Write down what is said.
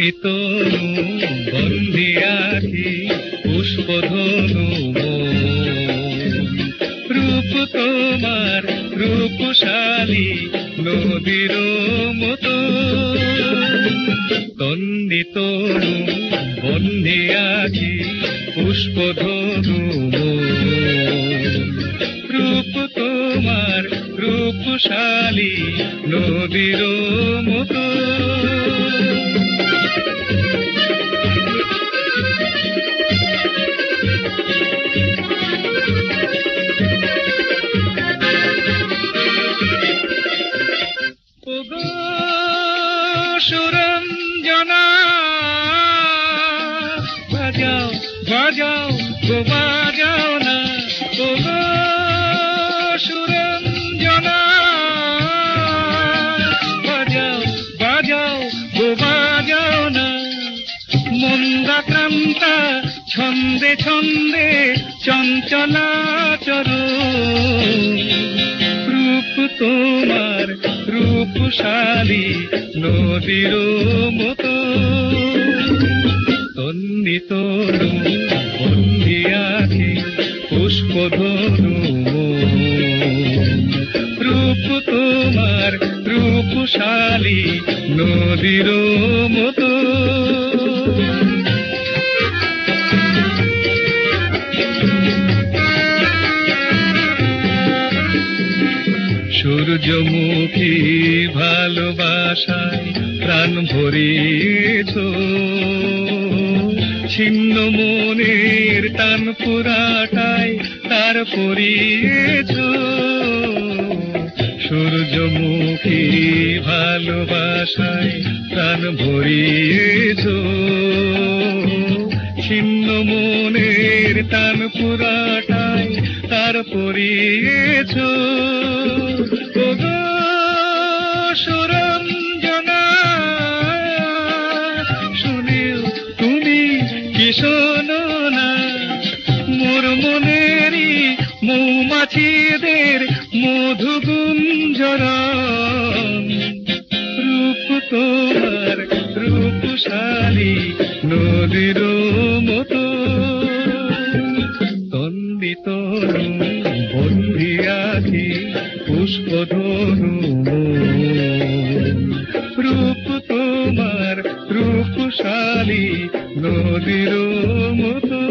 তনু বন্ধি আখি পুষ্পধনু রূপ তোমার রূপশালী নদীর মতো তন্নি তনু বন্ধি আখি পুষ্পধনু রূপ তোমার রূপশালী নদীর মতো সুরঞ্জনা বাজাও বাজাও গো বাজাও না ওগো সুরঞ্জনা বাজাও বাজাও গো বাজাও না মন্দাক্রান্তা ছন্দে ছন্দে চঞ্চলাচর রূপ তোমার রূপশালী নদীর মতো তন্নি তনু বন্ধি আখি পুষ্পধনু রূপ তোমার রূপশালী নদীর মতো সূর্যমুখী ভালোবাসায় প্রাণ ভরিয়েছ ছিন্ন মনের টান পুরাটায় তার পরিয়েছ সূর্যমুখী ভালোবাসায় প্রাণ ভরিয়েছ ছিন্ন মনের টান পুরাটায় তার পরিয়েছ সুরঞ্জনা শুনেও তুমি কি শোনো না মোর মনেরই মৌমাছিদের মধুগুঞ্জরণ রূপ তোমার রূপশালী নদীর মতো তন্নি তনু বন্ধি আখি পুষ্পধনু রূপ তোমার রূপশালী নদীর মতো